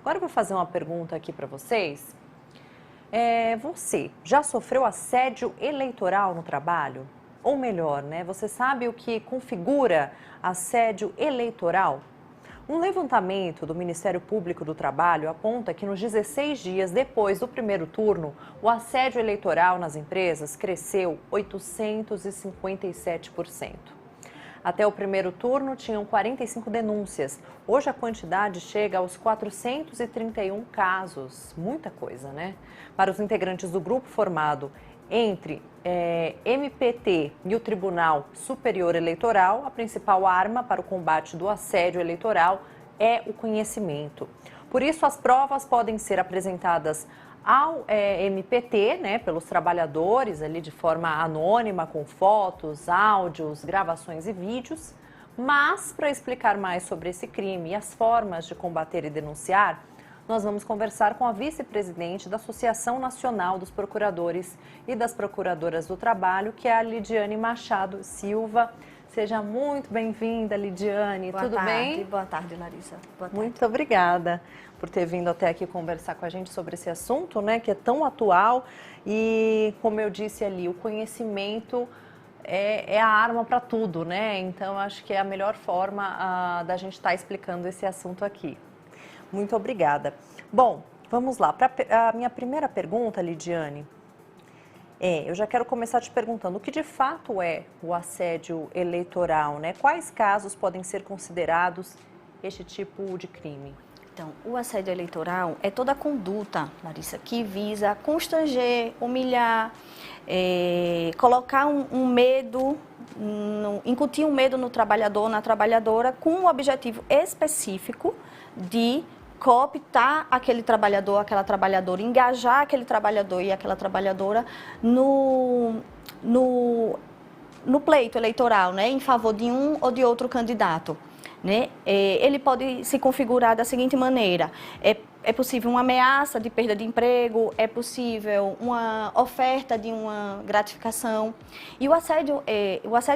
Agora eu vou fazer uma pergunta aqui para vocês. Você já sofreu assédio eleitoral no trabalho? Ou melhor, né? Você sabe o que configura assédio eleitoral? Um levantamento do Ministério Público do Trabalho aponta que nos 16 dias depois do primeiro turno, o assédio eleitoral nas empresas cresceu 857%. Até o primeiro turno, tinham 45 denúncias. Hoje, a quantidade chega aos 431 casos. Muita coisa, né? Para os integrantes do grupo formado entre MPT e o Tribunal Superior Eleitoral, a principal arma para o combate do assédio eleitoral é o conhecimento. Por isso, as provas podem ser apresentadas ao MPT, né, pelos trabalhadores ali de forma anônima, com fotos, áudios, gravações e vídeos. Mas, para explicar mais sobre esse crime e as formas de combater e denunciar, nós vamos conversar com a vice-presidente da Associação Nacional dos Procuradores e das Procuradoras do Trabalho, que é a Lidiane Machado Silva. Seja muito bem-vinda, Lidiane. Tudo bem? Boa tarde, Larissa. Boa tarde. Muito obrigada por ter vindo até aqui conversar com a gente sobre esse assunto, né, que é tão atual e, como eu disse ali, o conhecimento é a arma para tudo, né? Então, acho que é a melhor forma da gente estar explicando esse assunto aqui. Muito obrigada. Bom, vamos lá. A minha primeira pergunta, Lidiane, eu já quero começar te perguntando o que de fato é o assédio eleitoral, né? Quais casos podem ser considerados este tipo de crime? Então, o assédio eleitoral é toda a conduta, Larissa, que visa constranger, humilhar, colocar um medo, incutir um medo no trabalhador, na trabalhadora, com um objetivo específico de cooptar aquele trabalhador, aquela trabalhadora, engajar aquele trabalhador e aquela trabalhadora no pleito eleitoral, né, em favor de um ou de outro candidato. Né? Ele pode se configurar da seguinte maneira: é possível uma ameaça de perda de emprego, é possível uma oferta de uma gratificação. E o assédio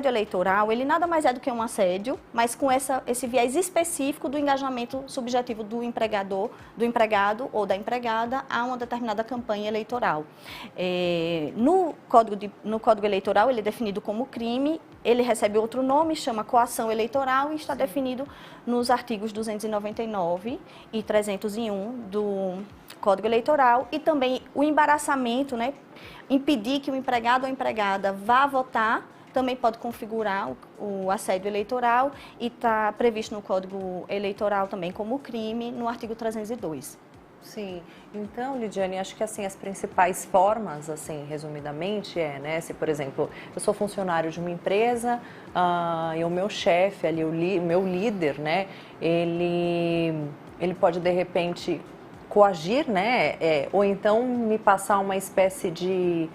eleitoral, ele nada mais é do que um assédio, mas com esse viés específico do engajamento subjetivo do empregador, do empregado ou da empregada a uma determinada campanha eleitoral. No Código Eleitoral, ele é definido como crime. Ele recebe outro nome, chama coação eleitoral, e está definido nos artigos 299 e 301 do Código Eleitoral. E também o embaraçamento, né, impedir que o empregado ou a empregada vá votar, também pode configurar o assédio eleitoral e está previsto no Código Eleitoral também como crime, no artigo 302. Sim, então, Lidiane, acho que assim, as principais formas, assim, resumidamente, né, se, por exemplo, eu sou funcionário de uma empresa e o meu chefe ali, o meu líder, né, ele pode, de repente, coagir, né, ou então me passar uma espécie de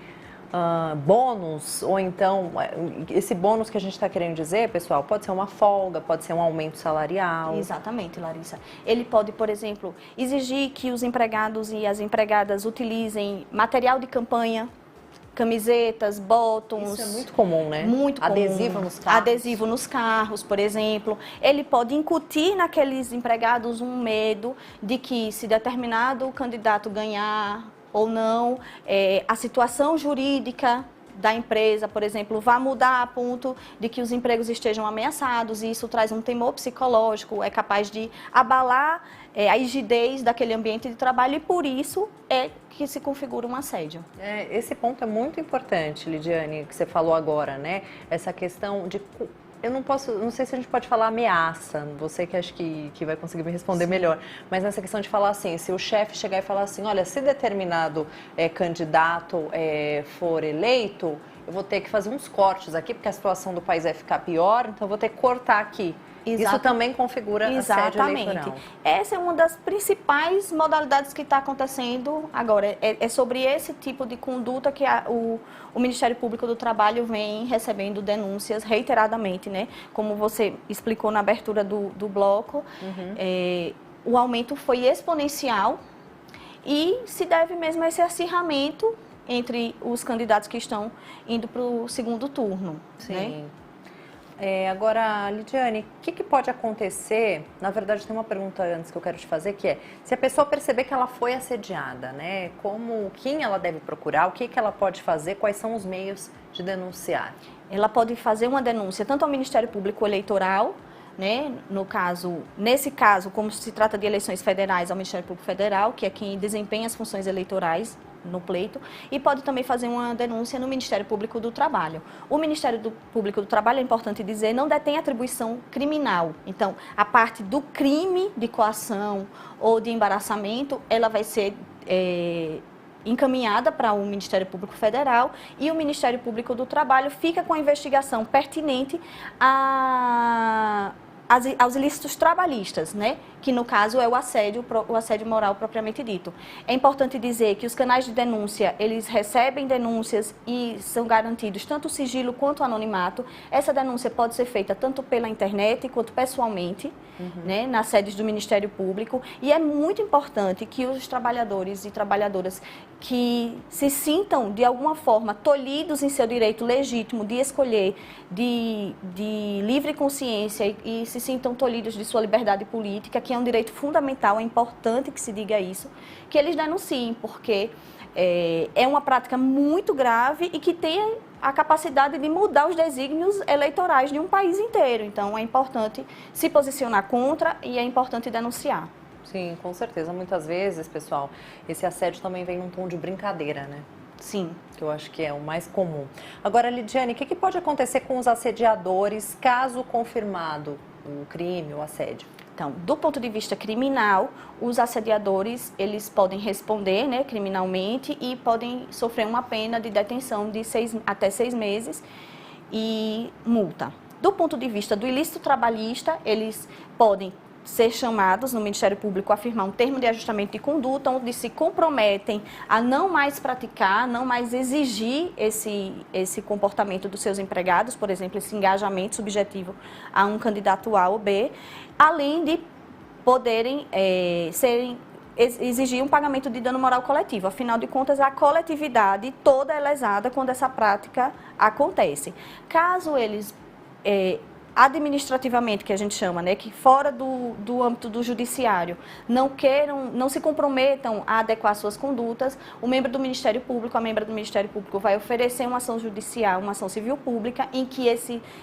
bônus, ou então, esse bônus que a gente está querendo dizer, pessoal, pode ser uma folga, pode ser um aumento salarial. Exatamente, Larissa. Ele pode, por exemplo, exigir que os empregados e as empregadas utilizem material de campanha, camisetas, bottoms. Isso é muito comum, né? Muito comum. Adesivo nos carros. Adesivo nos carros, por exemplo. Ele pode incutir naqueles empregados um medo de que, se determinado candidato ganhar ou não, a situação jurídica da empresa, por exemplo, vai mudar a ponto de que os empregos estejam ameaçados, e isso traz um temor psicológico, é capaz de abalar a rigidez daquele ambiente de trabalho, e por isso é que se configura um assédio. Esse ponto é muito importante, Lidiane, que você falou agora, né? Essa questão de... não sei se a gente pode falar ameaça, você que acho que vai conseguir me responder melhor, mas nessa questão de falar assim, se o chefe chegar e falar assim, olha, se determinado candidato for eleito, eu vou ter que fazer uns cortes aqui, porque a situação do país vai ficar pior, então eu vou ter que cortar aqui. Isso também configura assédio eleitoral. Essa é uma das principais modalidades que está acontecendo agora. É sobre esse tipo de conduta que o Ministério Público do Trabalho vem recebendo denúncias reiteradamente, né? Como você explicou na abertura do bloco, o aumento foi exponencial e se deve mesmo a esse acirramento entre os candidatos que estão indo para o segundo turno. Sim. Né? Agora, Lidiane, o que pode acontecer? Na verdade, tem uma pergunta antes que eu quero te fazer, que é, se a pessoa perceber que ela foi assediada, né? Quem ela deve procurar, o que ela pode fazer, quais são os meios de denunciar? Ela pode fazer uma denúncia tanto ao Ministério Público Eleitoral, né? Nesse caso, como se trata de eleições federais, ao Ministério Público Federal, que é quem desempenha as funções eleitorais no pleito, e pode também fazer uma denúncia no Ministério Público do Trabalho. O Ministério Público do Trabalho, é importante dizer, não detém atribuição criminal. Então, a parte do crime de coação ou de embaraçamento, ela vai ser encaminhada para o Ministério Público Federal, e o Ministério Público do Trabalho fica com a investigação pertinente aos ilícitos trabalhistas, né? Que no caso é o assédio moral propriamente dito. É importante dizer que os canais de denúncia, eles recebem denúncias e são garantidos tanto o sigilo quanto o anonimato. Essa denúncia pode ser feita tanto pela internet quanto pessoalmente, né? Nas sedes do Ministério Público. E é muito importante que os trabalhadores e trabalhadoras que se sintam, de alguma forma, tolhidos em seu direito legítimo de escolher, de livre consciência e se sintam tolhidos de sua liberdade política, que é um direito fundamental, é importante que se diga isso, que eles denunciem, porque é uma prática muito grave e que tem a capacidade de mudar os desígnios eleitorais de um país inteiro. Então, é importante se posicionar contra e é importante denunciar. Sim, com certeza. Muitas vezes, pessoal, esse assédio também vem num tom de brincadeira, né? Sim. Que eu acho que é o mais comum. Agora, Lidiane, o que pode acontecer com os assediadores caso confirmado o crime, o assédio? Então, do ponto de vista criminal, os assediadores, eles podem responder, né, criminalmente e podem sofrer uma pena de detenção de até 6 meses e multa. Do ponto de vista do ilícito trabalhista, eles podem ser chamados no Ministério Público a firmar um termo de ajustamento de conduta, onde se comprometem a não mais praticar, não mais exigir esse comportamento dos seus empregados, por exemplo, esse engajamento subjetivo a um candidato A ou B, além de poderem exigir um pagamento de dano moral coletivo. Afinal de contas, a coletividade toda é lesada quando essa prática acontece. Caso eles administrativamente, que a gente chama, né, que fora do âmbito do judiciário, não se comprometam a adequar suas condutas, o membro do Ministério Público, a membra do Ministério Público vai oferecer uma ação judicial, uma ação civil pública, em que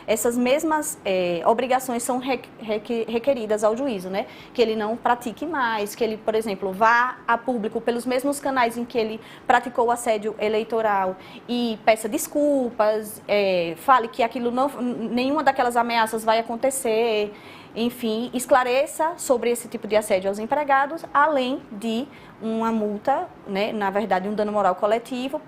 essas mesmas obrigações são requeridas ao juízo, né, que ele não pratique mais, que ele, por exemplo, vá a público pelos mesmos canais em que ele praticou o assédio eleitoral e peça desculpas, fale que nenhuma daquelas ameaças vai acontecer, enfim, esclareça sobre esse tipo de assédio aos empregados, além de uma multa, né, na verdade, um dano moral coletivo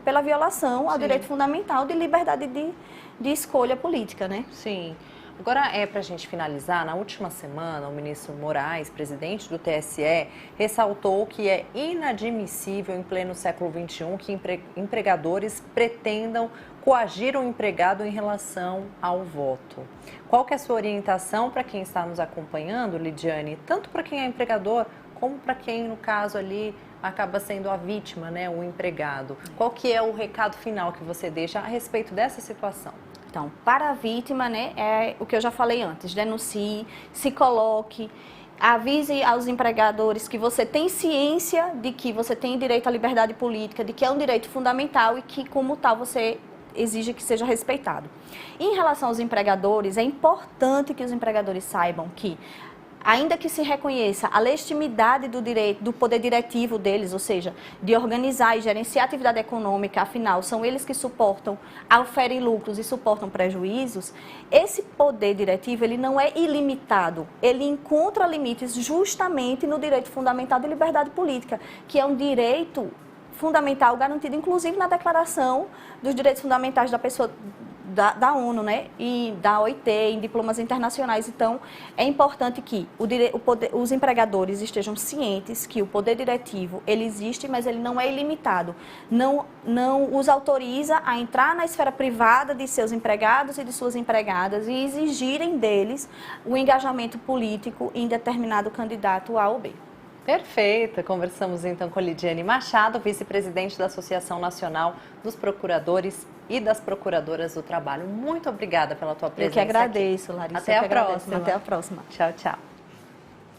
pela violação ao direito fundamental de liberdade de escolha política, né? Sim. Agora, para a gente finalizar, na última semana, o ministro Moraes, presidente do TSE, ressaltou que é inadmissível, em pleno século XXI, que empregadores pretendam coagir o empregado em relação ao voto. Qual que é a sua orientação para quem está nos acompanhando, Lidiane? Tanto para quem é empregador, como para quem, no caso ali, acaba sendo a vítima, né, o empregado. Qual que é o recado final que você deixa a respeito dessa situação? Então, para a vítima, né, é o que eu já falei antes, denuncie, se coloque, avise aos empregadores que você tem ciência de que você tem direito à liberdade política, de que é um direito fundamental e que, como tal, você exige que seja respeitado. Em relação aos empregadores, é importante que os empregadores saibam que, ainda que se reconheça a legitimidade do poder diretivo deles, ou seja, de organizar e gerenciar a atividade econômica, afinal, são eles que oferem lucros e suportam prejuízos, esse poder diretivo ele não é ilimitado, ele encontra limites justamente no direito fundamental de liberdade política, que é um direito fundamental garantido, inclusive, na Declaração dos Direitos Fundamentais da Pessoa da ONU, né, e da OIT, em diplomas internacionais. Então, é importante que os empregadores estejam cientes que o poder diretivo, ele existe, mas ele não é ilimitado. Não os autoriza a entrar na esfera privada de seus empregados e de suas empregadas e exigirem deles o engajamento político em determinado candidato A ou B. Perfeito. Conversamos então com Lidiane Machado, vice-presidente da Associação Nacional dos Procuradores e das procuradoras do trabalho. Muito obrigada pela tua presença. Eu que agradeço, Larissa. Até a próxima. Até a próxima. Tchau, tchau.